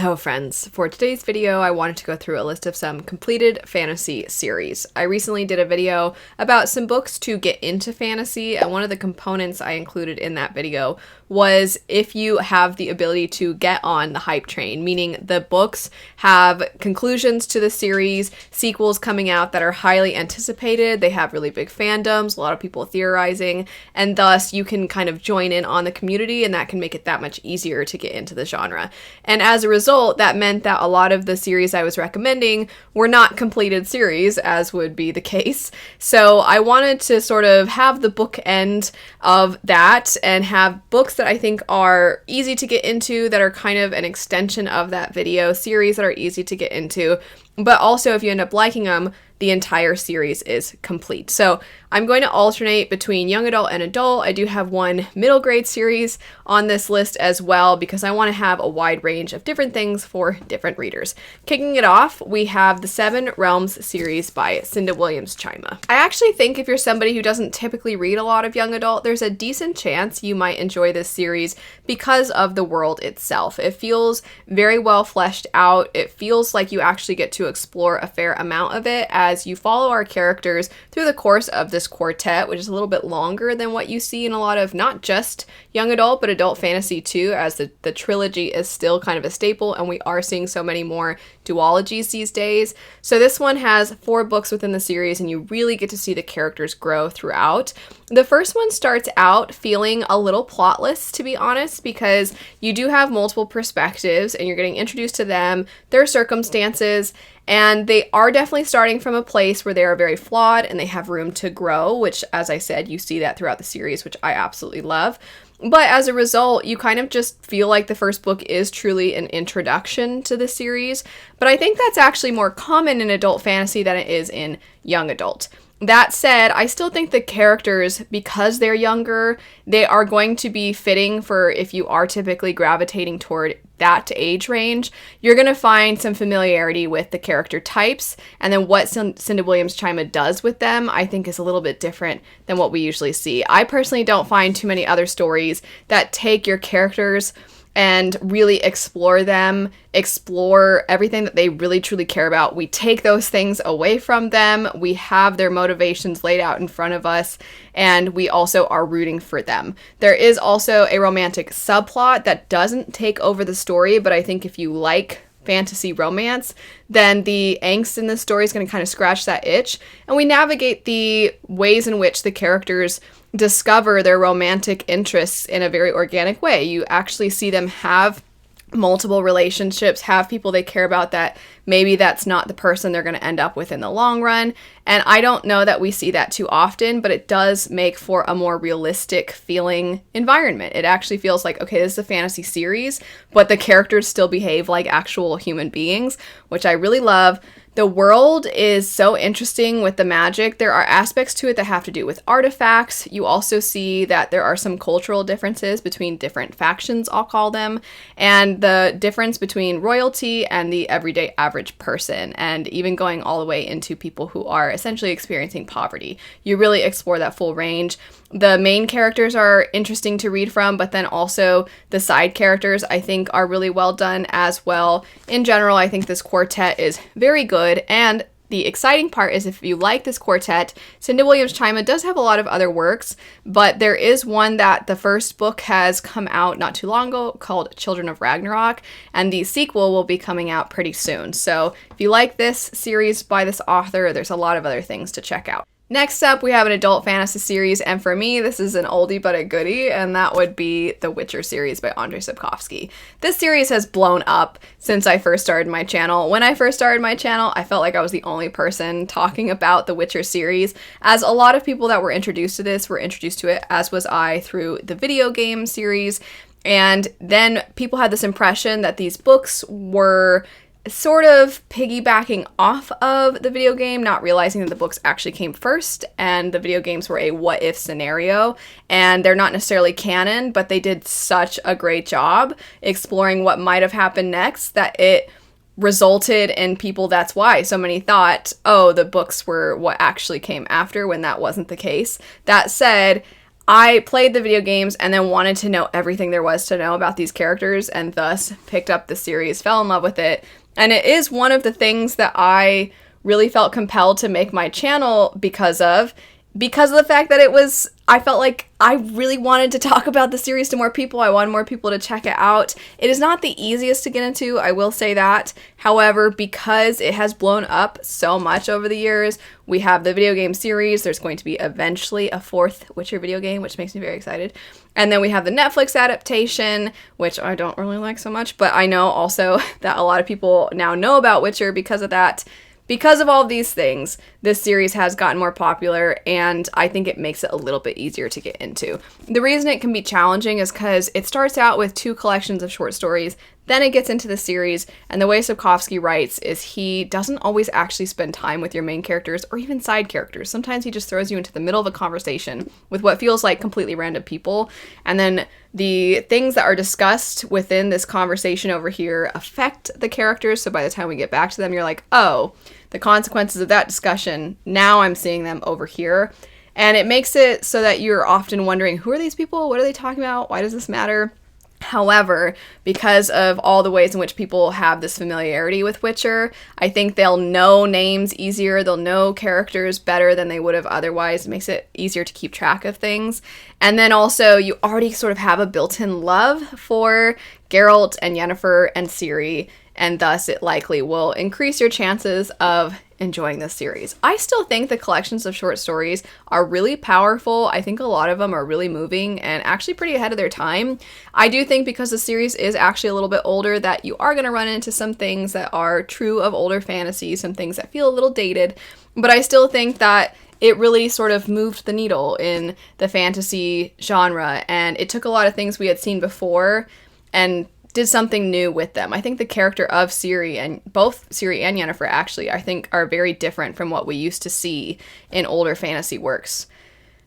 Hello friends, for today's video I wanted to go through a list of some completed fantasy series. I recently did a video about some books to get into fantasy, and one of the components I included in that video was if you have the ability to get on the hype train, meaning the books have conclusions to the series, sequels coming out that are highly anticipated, they have really big fandoms, a lot of people theorizing, and thus you can kind of join in on the community, and that can make it that much easier to get into the genre. And as a result, that meant that a lot of the series I was recommending were not completed series, as would be the case. So I wanted to sort of have the bookend of that and have books that I think are easy to get into, that are kind of an extension of that video, series that are easy to get into, but also if you end up liking them, the entire series is complete. So I'm going to alternate between young adult and adult. I do have one middle grade series on this list as well because I want to have a wide range of different things for different readers. Kicking it off, we have the Seven Realms series by Cinda Williams-Chima. I actually think if you're somebody who doesn't typically read a lot of young adult, there's a decent chance you might enjoy this series because of the world itself. It feels very well fleshed out. It feels like you actually get to explore a fair amount of it as you follow our characters through the course of this quartet, which is a little bit longer than what you see in a lot of not just young adult, but adult fantasy too, as the trilogy is still kind of a staple, and we are seeing so many more duologies these days. So this one has 4 books within the series, and you really get to see the characters grow throughout. The first one starts out feeling a little plotless, to be honest, because you do have multiple perspectives, and you're getting introduced to them, their circumstances, and they are definitely starting from a place where they are very flawed and they have room to grow, which, as I said, you see that throughout the series, which I absolutely love. But as a result, you kind of just feel like the first book is truly an introduction to the series. But I think that's actually more common in adult fantasy than it is in young adult. That said, I still think the characters, because they're younger, they are going to be fitting for if you are typically gravitating toward that age range. You're going to find some familiarity with the character types, and then what Cinda Williams-Chima does with them, I think, is a little bit different than what we usually see. I personally don't find too many other stories that take your characters and really explore them, explore everything that they really truly care about. We take those things away from them, we have their motivations laid out in front of us, and we also are rooting for them. There is also a romantic subplot that doesn't take over the story, but I think if you like fantasy romance, then the angst in this story is going to kind of scratch that itch, and we navigate the ways in which the characters discover their romantic interests in a very organic way. You actually see them have multiple relationships, have people they care about that maybe that's not the person they're going to end up with in the long run. And I don't know that we see that too often, but it does make for a more realistic feeling environment. It actually feels like, okay, this is a fantasy series, but the characters still behave like actual human beings, which I really love. The world is so interesting with the magic. There are aspects to it that have to do with artifacts. You also see that there are some cultural differences between different factions, I'll call them, and the difference between royalty and the everyday average person, and even going all the way into people who are essentially experiencing poverty. You really explore that full range. The main characters are interesting to read from, but then also the side characters I think are really well done as well. In general, I think this quartet is very good, and the exciting part is if you like this quartet, Cinda Williams-Chima does have a lot of other works, but there is one that the first book has come out not too long ago called Children of Ragnarok, and the sequel will be coming out pretty soon. So if you like this series by this author, there's a lot of other things to check out. Next up, we have an adult fantasy series, and for me, this is an oldie but a goodie, and that would be The Witcher series by Andrzej Sapkowski. This series has blown up since I first started my channel. When I first started my channel, I felt like I was the only person talking about The Witcher series, as a lot of people that were introduced to this were introduced to it, as was I, through the video game series, and then people had this impression that these books were sort of piggybacking off of the video game, not realizing that the books actually came first and the video games were a what-if scenario, and they're not necessarily canon, but they did such a great job exploring what might have happened next that it resulted in people, that's why so many thought, oh, the books were what actually came after, when that wasn't the case. That said, I played the video games and then wanted to know everything there was to know about these characters, and thus picked up the series, fell in love with it. And it is one of the things that I really felt compelled to make my channel because of the fact that I felt like I really wanted to talk about the series to more people. I wanted more people to check it out. It is not the easiest to get into, I will say that. However, because it has blown up so much over the years, we have the video game series. There's going to be eventually a 4th Witcher video game, which makes me very excited. And then we have the Netflix adaptation, which I don't really like so much, but I know also that a lot of people now know about Witcher because of that. Because of all of these things, this series has gotten more popular, and I think it makes it a little bit easier to get into. The reason it can be challenging is because it starts out with 2 collections of short stories, then it gets into the series, and the way Sapkowski writes is he doesn't always actually spend time with your main characters or even side characters. Sometimes he just throws you into the middle of a conversation with what feels like completely random people, and then the things that are discussed within this conversation over here affect the characters, so by the time we get back to them, you're like, oh, the consequences of that discussion, now I'm seeing them over here. And it makes it so that you're often wondering, who are these people? What are they talking about? Why does this matter? However, because of all the ways in which people have this familiarity with Witcher, I think they'll know names easier, they'll know characters better than they would have otherwise. It makes it easier to keep track of things. And then also, you already sort of have a built-in love for Geralt and Yennefer and Ciri, and thus it likely will increase your chances of enjoying this series. I still think the collections of short stories are really powerful. I think a lot of them are really moving and actually pretty ahead of their time. I do think because the series is actually a little bit older that you are going to run into some things that are true of older fantasy, some things that feel a little dated, but I still think that it really sort of moved the needle in the fantasy genre, and it took a lot of things we had seen before and did something new with them. I think the character of Ciri, and both Ciri and Yennefer actually, I think are very different from what we used to see in older fantasy works,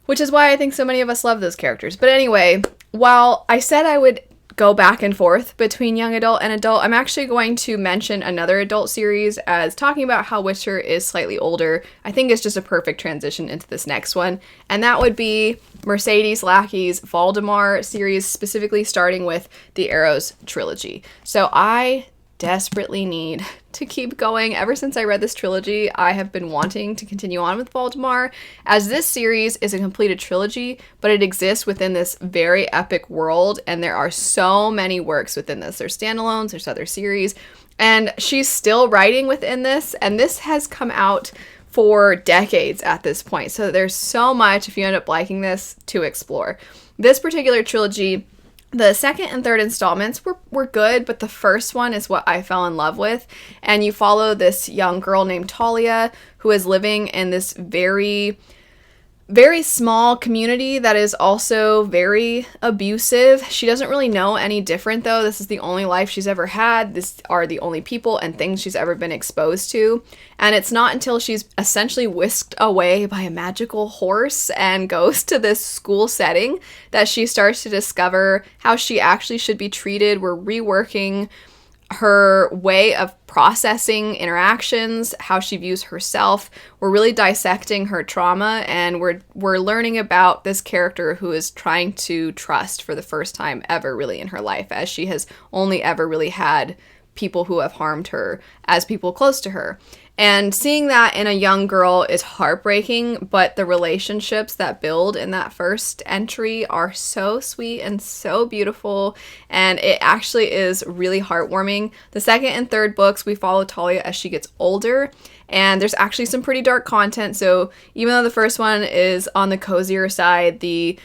which is why I think so many of us love those characters. But anyway, while I said I would go back and forth between young adult and adult, I'm actually going to mention another adult series as talking about how Witcher is slightly older. I think it's just a perfect transition into this next one, and that would be Mercedes Lackey's Valdemar series, specifically starting with the Arrows trilogy. So I desperately need to keep going. Ever since I read this trilogy, I have been wanting to continue on with Valdemar, as this series is a completed trilogy, but it exists within this very epic world, and there are so many works within this. There's standalones, there's other series, and she's still writing within this, and this has come out for decades at this point. So there's so much, if you end up liking this, to explore. This particular trilogy, the second and third installments were good, but the first one is what I fell in love with. And you follow this young girl named Talia who is living in this very, very small community that is also very abusive. She doesn't really know any different, though. This is the only life she's ever had. These are the only people and things she's ever been exposed to. And it's not until she's essentially whisked away by a magical horse and goes to this school setting that she starts to discover how she actually should be treated. We're reworking her way of processing interactions, how she views herself. We're really dissecting her trauma, and we're learning about this character who is trying to trust for the first time ever really in her life, as she has only ever really had people who have harmed her as people close to her. And seeing that in a young girl is heartbreaking, but the relationships that build in that first entry are so sweet and so beautiful, and it actually is really heartwarming. The second and third books, we follow Talia as she gets older, and there's actually some pretty dark content, so even though the first one is on the cozier side, the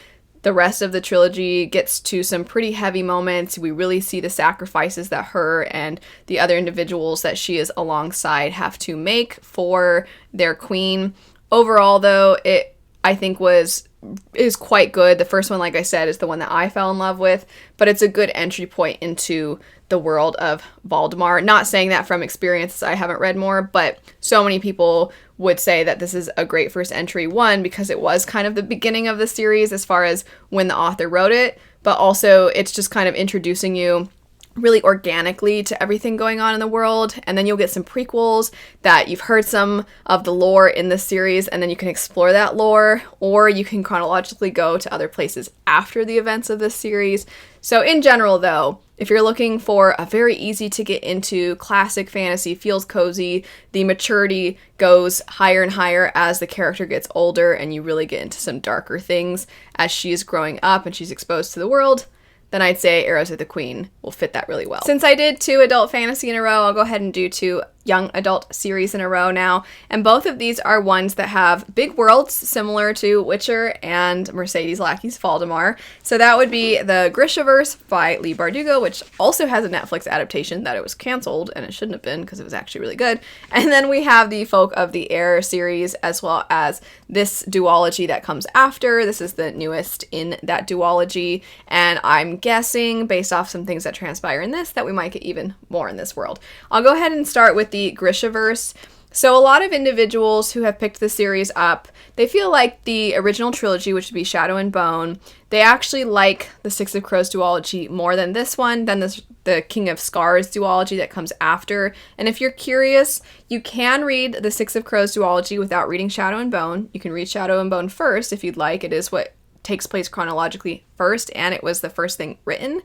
rest of the trilogy gets to some pretty heavy moments. We really see the sacrifices that her and the other individuals that she is alongside have to make for their queen. Overall, though, it, I think, is quite good. The first one, like I said, is the one that I fell in love with, but it's a good entry point into the world of Valdemar. Not saying that from experience, I haven't read more, but so many people would say that this is a great first entry, one, because it was kind of the beginning of the series as far as when the author wrote it, but also it's just kind of introducing you really organically to everything going on in the world, and then you'll get some prequels that you've heard some of the lore in this series, and then you can explore that lore, or you can chronologically go to other places after the events of this series. So in general, though, if you're looking for a very easy to get into classic fantasy, feels cozy, the maturity goes higher and higher as the character gets older, and you really get into some darker things as she's growing up and she's exposed to the world, then I'd say Arrows of the Queen will fit that really well. Since I did 2 adult fantasy in a row, I'll go ahead and do 2 young adult series in a row now. And both of these are ones that have big worlds similar to Witcher and Mercedes Lackey's Valdemar. So that would be the Grishaverse by Leigh Bardugo, which also has a Netflix adaptation that it was canceled, and it shouldn't have been because it was actually really good. And then we have the Folk of the Air series, as well as this duology that comes after. This is the newest in that duology, and I'm guessing, based off some things that transpire in this, that we might get even more in this world. I'll go ahead and start with the Grishaverse. So a lot of individuals who have picked the series up, they feel like the original trilogy, which would be Shadow and Bone, they actually like the Six of Crows duology more than this one, than the King of Scars duology that comes after. And if you're curious, you can read the Six of Crows duology without reading Shadow and Bone. You can read Shadow and Bone first if you'd like. It is what takes place chronologically first, and it was the first thing written.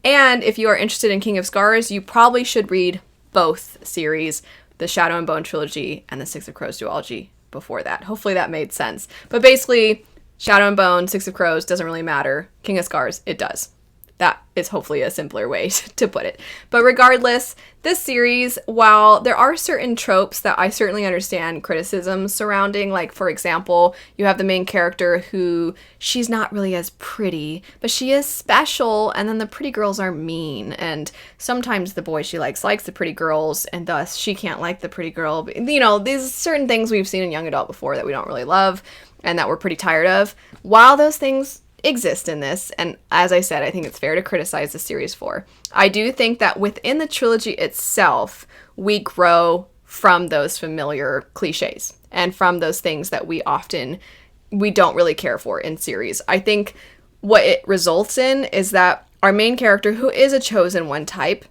And if you are interested in King of Scars, you probably should read both series, the Shadow and Bone trilogy and the Six of Crows duology before that. Hopefully that made sense. But basically, Shadow and Bone, Six of Crows, doesn't really matter. King of Scars, it does. That is hopefully a simpler way to put it. But regardless, this series, while there are certain tropes that I certainly understand criticisms surrounding, like, for example, you have the main character who, she's not really as pretty, but she is special, and then the pretty girls are mean, and sometimes the boy she likes the pretty girls, and thus she can't like the pretty girl. You know, these certain things we've seen in young adult before that we don't really love, and that we're pretty tired of. While those things exist in this, and as I said, I think it's fair to criticize the series for, I do think that within the trilogy itself, we grow from those familiar cliches and from those things that we don't really care for in series. I think what it results in is that our main character, who is a chosen one type,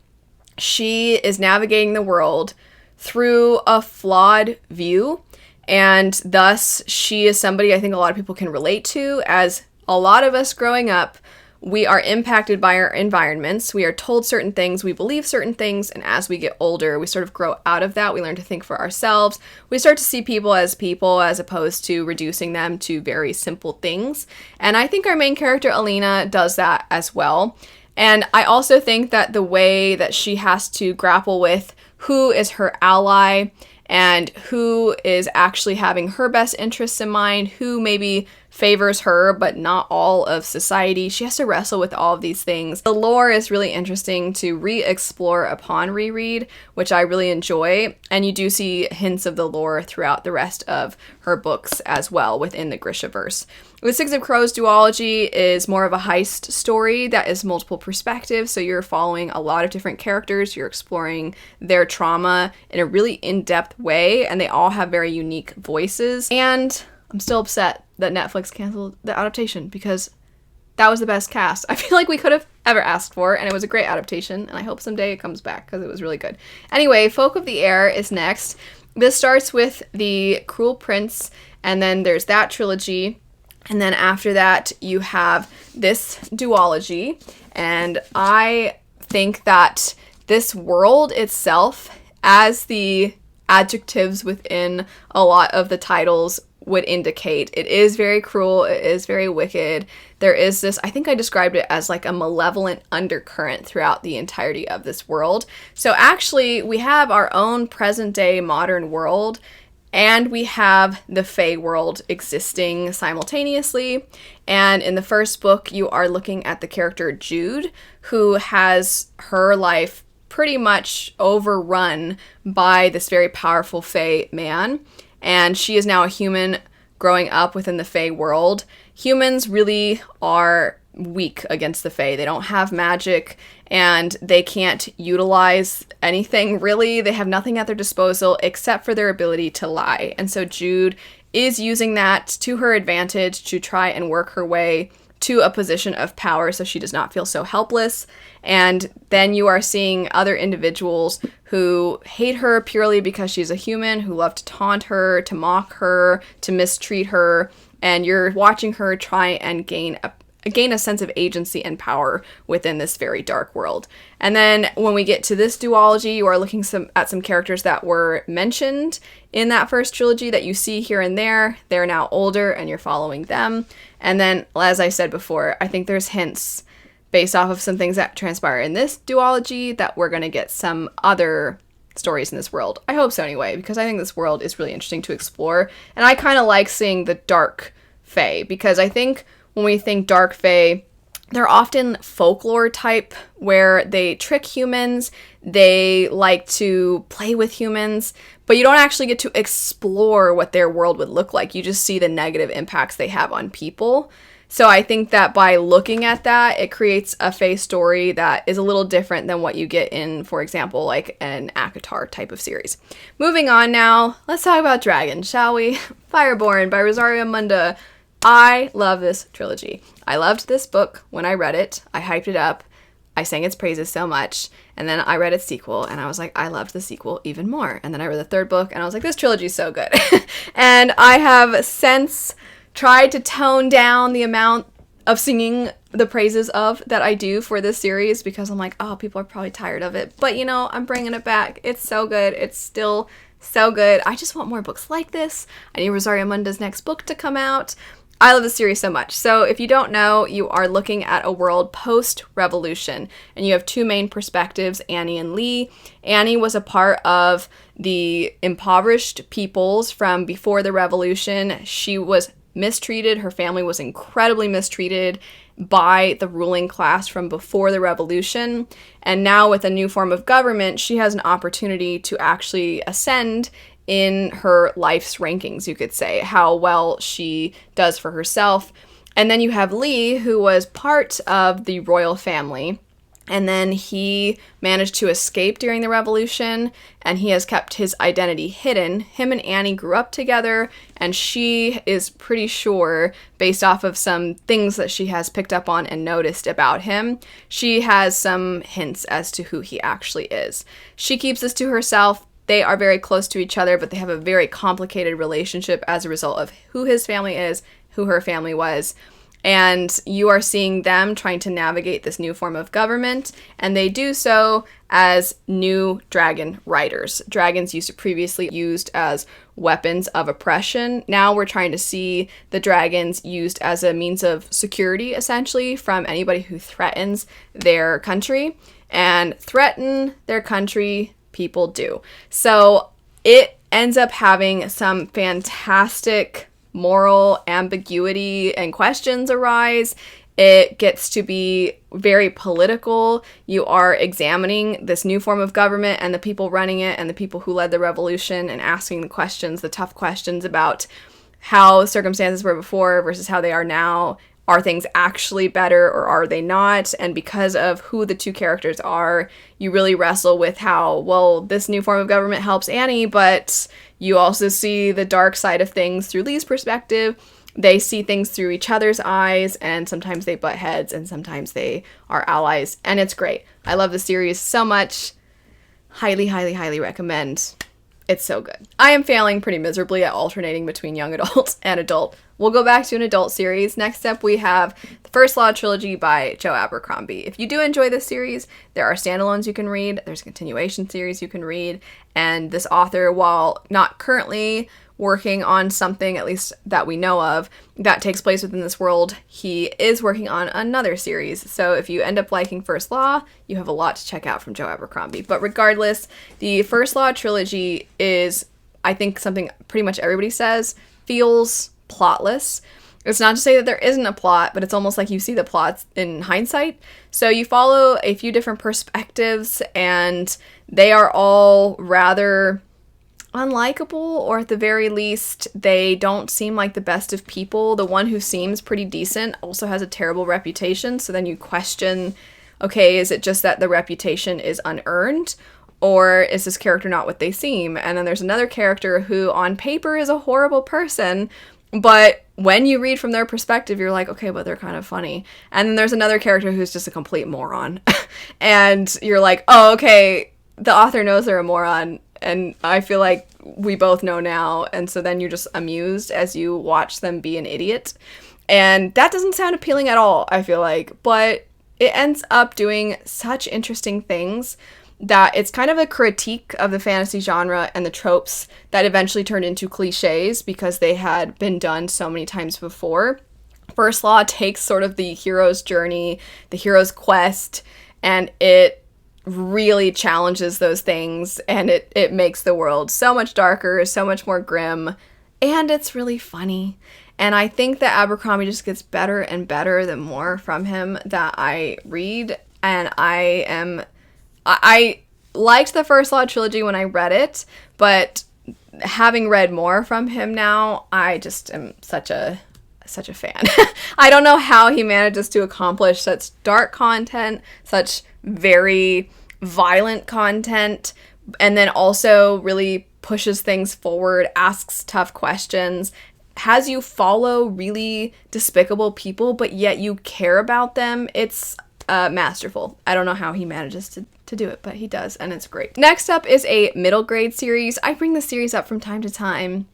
she is navigating the world through a flawed view, and thus she is somebody I think a lot of people can relate to. As a lot of us growing up, we are impacted by our environments. We are told certain things, we believe certain things, and as we get older, we sort of grow out of that. We learn to think for ourselves. We start to see people as opposed to reducing them to very simple things. And I think our main character, Alina, does that as well. And I also think that the way that she has to grapple with who is her ally and who is actually having her best interests in mind, who maybe favors her, but not all of society. She has to wrestle with all of these things. The lore is really interesting to re-explore upon reread, which I really enjoy, and you do see hints of the lore throughout the rest of her books as well within the Grishaverse. The Six of Crows duology is more of a heist story that is multiple perspectives, so you're following a lot of different characters, you're exploring their trauma in a really in-depth way, and they all have very unique voices. And I'm still upset that Netflix canceled the adaptation because that was the best cast I feel like we could have ever asked for, and it was a great adaptation, and I hope someday it comes back because it was really good. Anyway, Folk of the Air is next. This starts with the Cruel Prince, and then there's that trilogy, and then after that you have this duology, and I think that this world itself, as the adjectives within a lot of the titles would indicate, it is very cruel, it is very wicked. There is this, I think I described it as like a malevolent undercurrent throughout the entirety of this world. So actually, we have our own present day modern world, and we have the Fae world existing simultaneously. And in the first book, you are looking at the character Jude, who has her life pretty much overrun by this very powerful Fae man. And she is now a human growing up within the Fae world. Humans really are weak against the Fae. They don't have magic, and they can't utilize anything, really. They have nothing at their disposal except for their ability to lie. And so Jude is using that to her advantage to try and work her way to a position of power so she does not feel so helpless. And then you are seeing other individuals who hate her purely because she's a human, who love to taunt her, to mock her, to mistreat her, and you're watching her try and gain a sense of agency and power within this very dark world. And then when we get to this duology, you are looking at some characters that were mentioned in that first trilogy that you see here and there. They're now older and you're following them. And then, as I said before, I think there's hints based off of some things that transpire in this duology that we're going to get some other stories in this world. I hope so anyway, because I think this world is really interesting to explore. And I kind of like seeing the dark fae, because I think when we think dark fae, they're often folklore type where they trick humans, they like to play with humans, but you don't actually get to explore what their world would look like. You just see the negative impacts they have on people. So I think that by looking at that, it creates a fae story that is a little different than what you get in, for example, like an ACOTAR type of series. Moving on now, let's talk about dragons, shall we? Fireborne by Rosario Munda. I love this trilogy. I loved this book when I read it. I hyped it up. I sang its praises so much. And then I read its sequel and I was like, I loved the sequel even more. And then I read the third book and I was like, this trilogy is so good. And I have since tried to tone down the amount of singing the praises of that I do for this series, because I'm like, oh, people are probably tired of it. But you know, I'm bringing it back. It's so good. It's still so good. I just want more books like this. I need Rosario Munda's next book to come out. I love this series so much. So if you don't know, you are looking at a world post-revolution, and you have two main perspectives, Annie and Lee. Annie was a part of the impoverished peoples from before the revolution. She was mistreated. Her family was incredibly mistreated by the ruling class from before the revolution. And now with a new form of government, she has an opportunity to actually ascend in her life's rankings, you could say, how well she does for herself. And then you have Lee, who was part of the royal family, and then he managed to escape during the revolution, and he has kept his identity hidden. Him and Annie grew up together, and she is pretty sure, based off of some things that she has picked up on and noticed about him, she has some hints as to who he actually is. She keeps this to herself. They are very close to each other, but they have a very complicated relationship as a result of who his family is, who her family was. And you are seeing them trying to navigate this new form of government, and they do so as new dragon riders. Dragons previously used as weapons of oppression. Now we're trying to see the dragons used as a means of security, essentially, from anybody who threatens their country. And threaten their country people do. So it ends up having some fantastic moral ambiguity and questions arise. It gets to be very political. You are examining this new form of government and the people running it and the people who led the revolution, and asking the questions, the tough questions about how circumstances were before versus how they are now. Are things actually better or are they not? And because of who the two characters are, you really wrestle with how, well, this new form of government helps Annie, but you also see the dark side of things through Lee's perspective. They see things through each other's eyes, and sometimes they butt heads, and sometimes they are allies, and it's great. I love the series so much. Highly, highly, highly recommend. It's so good. I am failing pretty miserably at alternating between young adult and adult. We'll go back to an adult series. Next up, we have the First Law trilogy by Joe Abercrombie. If you do enjoy this series, there are standalones you can read. There's a continuation series you can read. And this author, while not currently working on something, at least that we know of, that takes place within this world, he is working on another series. So if you end up liking First Law, you have a lot to check out from Joe Abercrombie. But regardless, the First Law trilogy is, I think, something pretty much everybody says, feels plotless. It's not to say that there isn't a plot, but it's almost like you see the plots in hindsight. So you follow a few different perspectives, and they are all rather unlikable, or at the very least, they don't seem like the best of people. The one who seems pretty decent also has a terrible reputation, so then you question, okay, is it just that the reputation is unearned, or is this character not what they seem? And then there's another character who on paper is a horrible person, But when you read from their perspective, you're like, okay, but they're kind of funny. And then there's another character who's just a complete moron. And you're like, oh, okay, the author knows they're a moron. And I feel like we both know now. And so then you're just amused as you watch them be an idiot. And that doesn't sound appealing at all, I feel like. But it ends up doing such interesting things that it's kind of a critique of the fantasy genre and the tropes that eventually turned into cliches because they had been done so many times before. First Law takes sort of the hero's journey, the hero's quest, and it really challenges those things, and it makes the world so much darker, so much more grim, and it's really funny. And I think that Abercrombie just gets better and better the more from him that I read, and I liked the First Law trilogy when I read it, but having read more from him now, I just am such a fan. I don't know how he manages to accomplish such dark content, such very violent content, and then also really pushes things forward, asks tough questions, has you follow really despicable people, but yet you care about them. It's masterful. I don't know how he manages to do it, but he does, and it's great. Next up is a middle grade series. I bring this series up from time to time.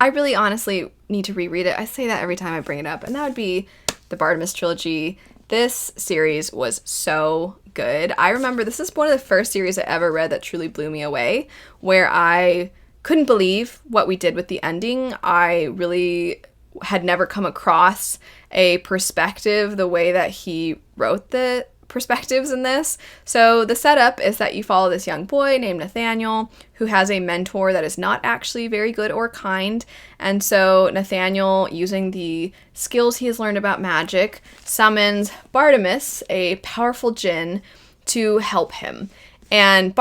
I really honestly need to reread it. I say that every time I bring it up, and that would be the Bartimaeus trilogy. This series was so good. I remember this is one of the first series I ever read that truly blew me away, where I couldn't believe what we did with the ending. I really had never come across a perspective the way that he wrote the perspectives in this. So the setup is that you follow this young boy named Nathaniel who has a mentor that is not actually very good or kind. And so Nathaniel, using the skills he has learned about magic, summons Bartimaeus, a powerful djinn, to help him. And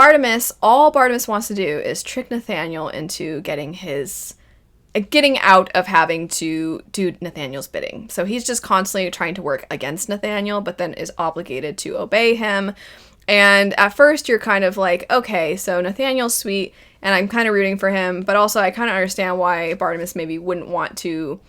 all Bartimaeus wants to do is trick Nathaniel into getting out of having to do Nathaniel's bidding. So he's just constantly trying to work against Nathaniel, but then is obligated to obey him. And at first you're kind of like, okay, so Nathaniel's sweet, and I'm kind of rooting for him, but also I kind of understand why Bartimaeus maybe wouldn't want to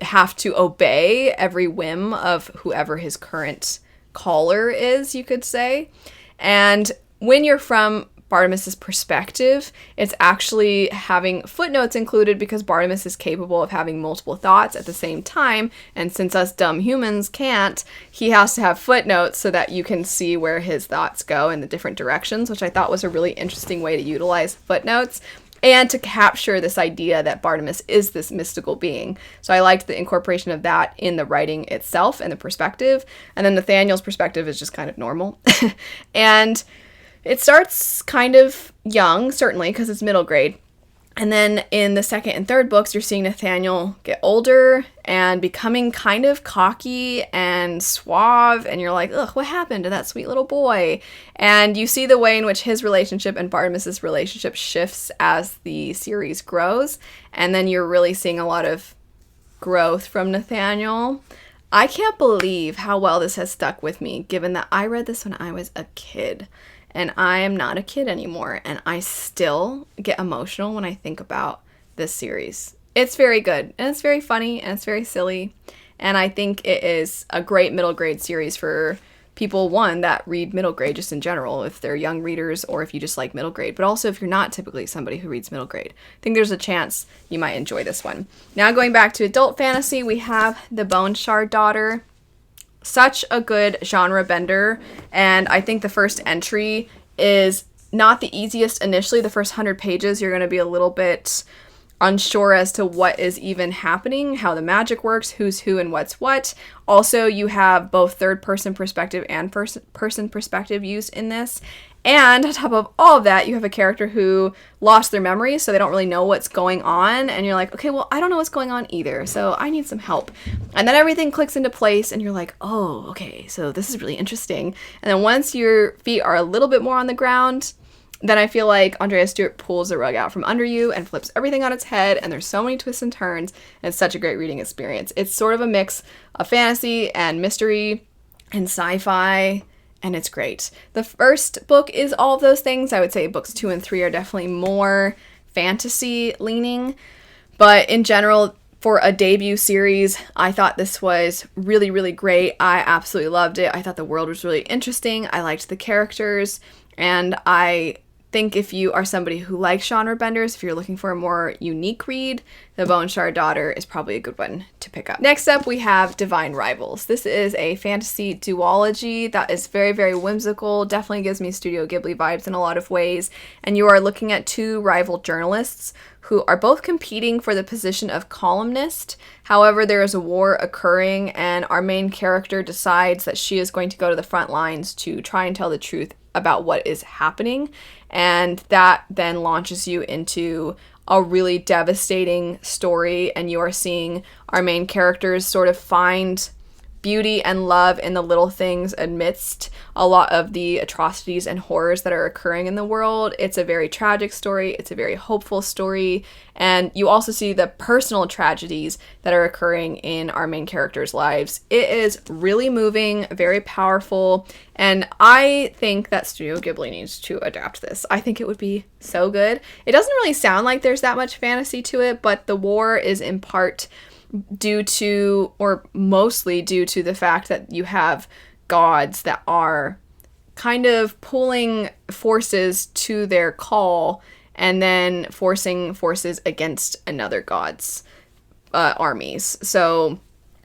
have to obey every whim of whoever his current caller is, you could say. And when you're from Bartimaeus' perspective, it's actually having footnotes included because Bartimaeus is capable of having multiple thoughts at the same time, and since us dumb humans can't, he has to have footnotes so that you can see where his thoughts go in the different directions, which I thought was a really interesting way to utilize footnotes and to capture this idea that Bartimaeus is this mystical being. So I liked the incorporation of that in the writing itself and the perspective, and then Nathaniel's perspective is just kind of normal. And it starts kind of young, certainly, because it's middle grade. And then in the second and third books, you're seeing Nathaniel get older and becoming kind of cocky and suave. And you're like, ugh, what happened to that sweet little boy? And you see the way in which his relationship and Bartimaeus' relationship shifts as the series grows. And then you're really seeing a lot of growth from Nathaniel. I can't believe how well this has stuck with me, given that I read this when I was a kid. And I am not a kid anymore, and I still get emotional when I think about this series. It's very good, and it's very funny, and it's very silly, and I think it is a great middle grade series for people, one, that read middle grade just in general, if they're young readers, or if you just like middle grade, but also if you're not typically somebody who reads middle grade. I think there's a chance you might enjoy this one. Now going back to adult fantasy, we have The Bone Shard Daughter. Such a good genre bender, and I think the first entry is not the easiest initially. The first 100 pages, you're going to be a little bit unsure as to what is even happening, how the magic works, who's who and what's what. Also, you have both third-person perspective and first-person perspective used in this. And on top of all of that, you have a character who lost their memory, so they don't really know what's going on. And you're like, okay, well, I don't know what's going on either, so I need some help. And then everything clicks into place, and you're like, oh, okay, so this is really interesting. And then once your feet are a little bit more on the ground, then I feel like Andrea Stewart pulls the rug out from under you and flips everything on its head, and there's so many twists and turns, and it's such a great reading experience. It's sort of a mix of fantasy and mystery and sci-fi, and it's great. The first book is all of those things. I would say books 2 and 3 are definitely more fantasy leaning, but in general, For a debut series, I thought this was really, really great. I absolutely loved it. I thought the world was really interesting. I liked the characters, and I think if you are somebody who likes genre benders, if you're looking for a more unique read, The Bone Shard Daughter is probably a good one to pick up. Next up, we have Divine Rivals. This is a fantasy duology that is very, very whimsical, definitely gives me Studio Ghibli vibes in a lot of ways, and you are looking at two rival journalists who are both competing for the position of columnist. However, there is a war occurring, and our main character decides that she is going to go to the front lines to try and tell the truth about what is happening, and that then launches you into a really devastating story, and you are seeing our main characters sort of find beauty and love in the little things amidst a lot of the atrocities and horrors that are occurring in the world. It's a very tragic story. It's a very hopeful story. And you also see the personal tragedies that are occurring in our main characters' lives. It is really moving, very powerful, and I think that Studio Ghibli needs to adapt this. I think it would be so good. It doesn't really sound like there's that much fantasy to it, but the war is in part due to, or mostly due to, the fact that you have gods that are kind of pulling forces to their call and then forcing forces against another god's armies. So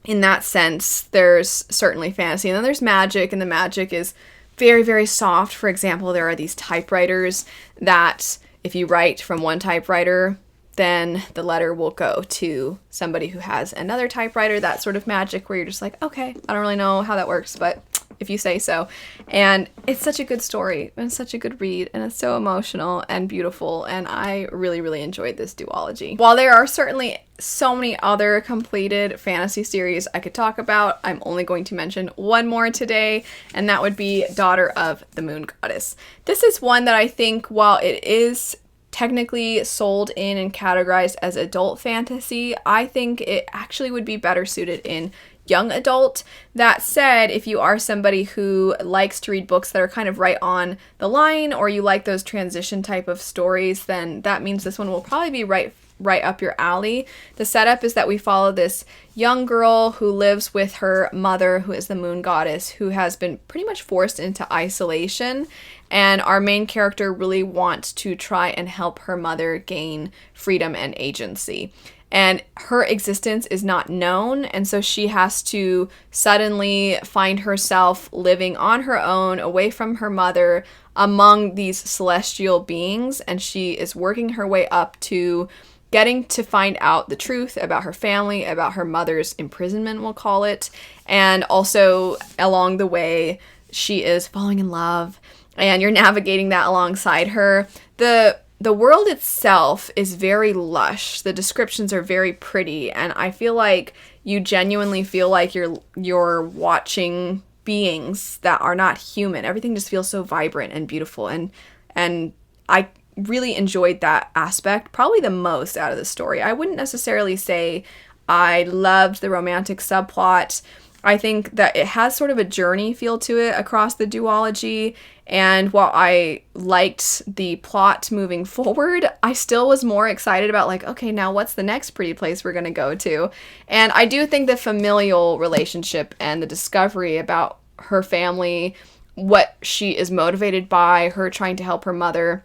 in that sense, there's certainly fantasy. And then there's magic, and the magic is very, very soft. For example, there are these typewriters that if you write from one typewriter, then the letter will go to somebody who has another typewriter. That sort of magic where you're just like, okay, I don't really know how that works, but if you say so. And it's such a good story and such a good read, and it's so emotional and beautiful, and I really, really enjoyed this duology. While there are certainly so many other completed fantasy series I could talk about, I'm only going to mention one more today, and that would be Daughter of the Moon Goddess. This is one that I think, while it is technically sold in and categorized as adult fantasy, I think it actually would be better suited in young adult. That said, if you are somebody who likes to read books that are kind of right on the line, or you like those transition type of stories, then that means this one will probably be right up your alley. The setup is that we follow this young girl who lives with her mother, who is the moon goddess, who has been pretty much forced into isolation, and our main character really wants to try and help her mother gain freedom and agency. And her existence is not known, and so she has to suddenly find herself living on her own, away from her mother, among these celestial beings, and she is working her way up to getting to find out the truth about her family, about her mother's imprisonment, we'll call it, and also along the way, she is falling in love, and you're navigating that alongside her. The world itself is very lush. The descriptions are very pretty, and I feel like you genuinely feel like you're watching beings that are not human. Everything just feels so vibrant and beautiful, and I really enjoyed that aspect probably the most out of the story. I wouldn't necessarily say I loved the romantic subplot. I think that it has sort of a journey feel to it across the duology, and while I liked the plot moving forward, I still was more excited about, like, okay, now what's the next pretty place we're going to go to? And I do think the familial relationship and the discovery about her family, what she is motivated by, her trying to help her mother,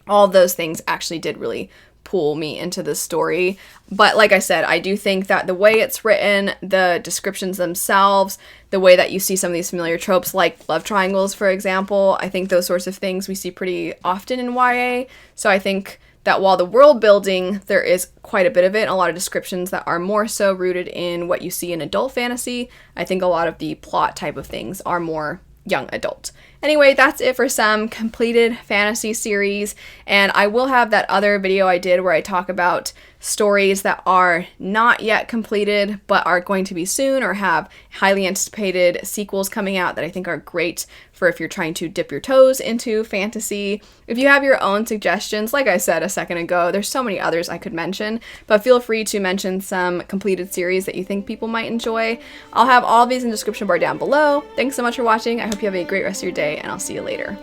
all those things actually did really pull me into the story. But like I said, I do think that the way it's written, the descriptions themselves, the way that you see some of these familiar tropes like love triangles, for example, I think those sorts of things we see pretty often in YA. So I think that while the world building, there is quite a bit of it, and a lot of descriptions that are more so rooted in what you see in adult fantasy, I think a lot of the plot type of things are more young adult. Anyway, that's it for some completed fantasy series, and I will have that other video I did where I talk about stories that are not yet completed but are going to be soon, or have highly anticipated sequels coming out that I think are great for if you're trying to dip your toes into fantasy. If you have your own suggestions, like I said a second ago, there's so many others I could mention, but feel free to mention some completed series that you think people might enjoy. I'll have all of these in the description bar down below. Thanks so much for watching. I hope you have a great rest of your day, and I'll see you later.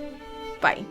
Bye.